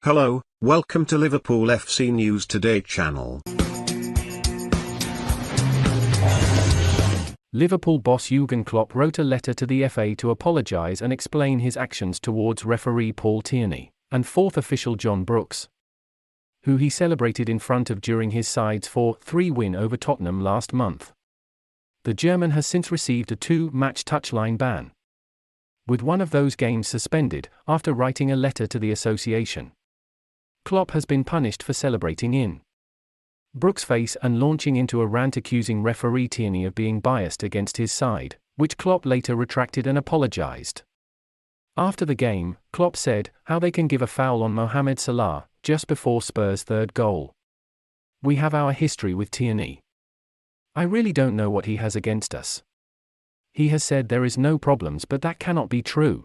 Hello, welcome to Liverpool FC News Today channel. Liverpool boss Jurgen Klopp wrote a letter to the FA to apologise and explain his actions towards referee Paul Tierney and fourth official John Brooks, who he celebrated in front of during his side's 4-3 win over Tottenham last month. The German has since received a 2-match touchline ban, with one of those games suspended after writing a letter to the association. Klopp has been punished for celebrating in Brooks' face and launching into a rant accusing referee Tierney of being biased against his side, which Klopp later retracted and apologised. After the game, Klopp said how they can give a foul on Mohamed Salah just before Spurs' third goal. "We have our history with Tierney. I really don't know what he has against us. He has said there is no problems, but that cannot be true.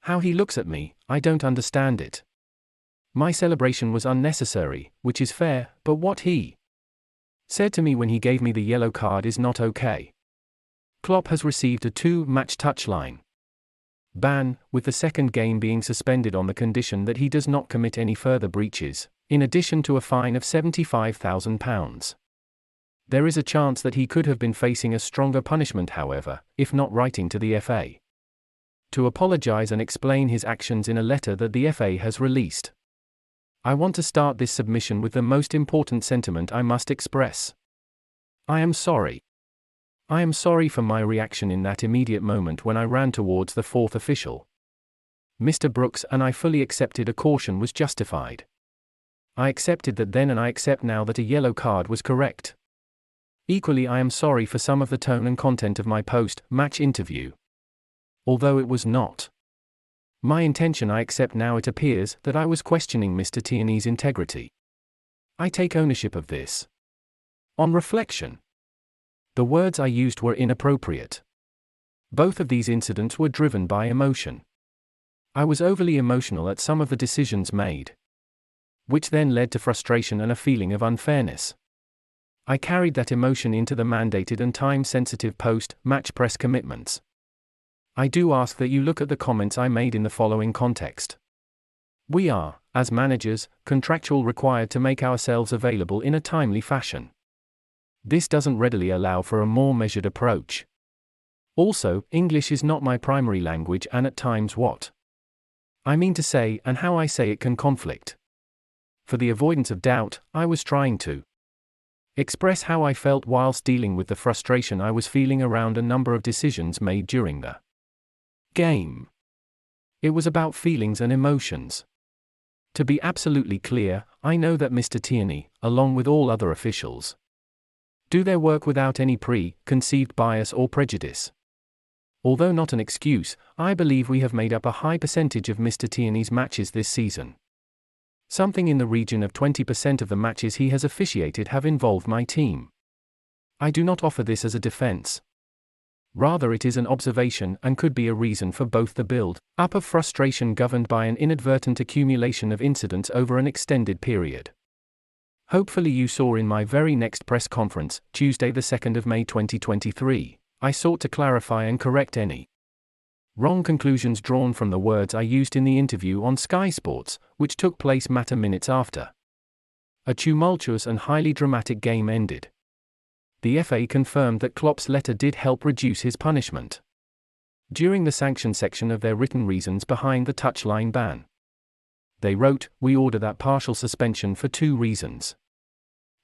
How he looks at me, I don't understand it. My celebration was unnecessary, which is fair, but what he said to me when he gave me the yellow card is not okay." Klopp has received a 2-match touchline ban, with the second game being suspended on the condition that he does not commit any further breaches, in addition to a fine of £75,000. There is a chance that he could have been facing a stronger punishment, however, if not writing to the FA to apologise and explain his actions in a letter that the FA has released. "I want to start this submission with the most important sentiment I must express. I am sorry. I am sorry for my reaction in that immediate moment when I ran towards the fourth official. Mr. Brooks and I fully accepted a caution was justified. I accepted that then and I accept now that a yellow card was correct. Equally, I am sorry for some of the tone and content of my post-match interview. Although it was not my intention, I accept now it appears that I was questioning Mr. Tierney's integrity. I take ownership of this. On reflection, the words I used were inappropriate. Both of these incidents were driven by emotion. I was overly emotional at some of the decisions made, which then led to frustration and a feeling of unfairness. I carried that emotion into the mandated and time-sensitive post-match press commitments. I do ask that you look at the comments I made in the following context. We are, as managers, contractually required to make ourselves available in a timely fashion. This doesn't readily allow for a more measured approach. Also, English is not my primary language, and at times what I mean to say and how I say it can conflict. For the avoidance of doubt, I was trying to express how I felt whilst dealing with the frustration I was feeling around a number of decisions made during the game. It was about feelings and emotions. To be absolutely clear, I know that Mr. Tierney, along with all other officials, do their work without any pre-conceived bias or prejudice. Although not an excuse, I believe we have made up a high percentage of Mr. Tierney's matches this season. Something in the region of 20% of the matches he has officiated have involved my team. I do not offer this as a defense. Rather, it is an observation and could be a reason for both the build-up of frustration governed by an inadvertent accumulation of incidents over an extended period. Hopefully you saw in my very next press conference, Tuesday the 2nd of May 2023, I sought to clarify and correct any wrong conclusions drawn from the words I used in the interview on Sky Sports, which took place matter minutes after a tumultuous and highly dramatic game ended. The FA confirmed that Klopp's letter did help reduce his punishment. During the sanction section of their written reasons behind the touchline ban, they wrote, "We order that partial suspension for 2 reasons.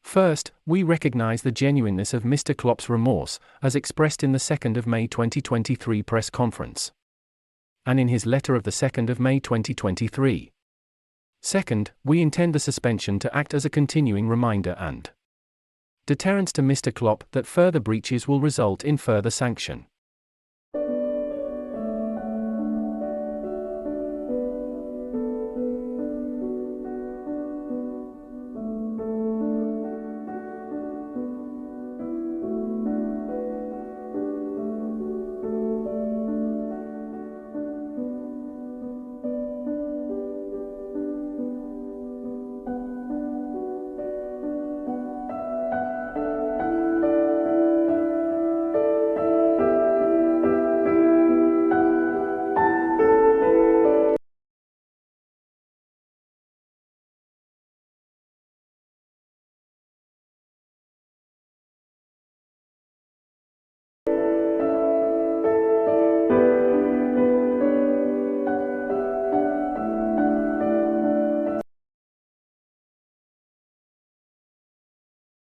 First, we recognise the genuineness of Mr. Klopp's remorse, as expressed in the 2nd of May 2023 press conference, and in his letter of the 2nd of May 2023. Second, we intend the suspension to act as a continuing reminder and deterrence to Mr. Klopp that further breaches will result in further sanction."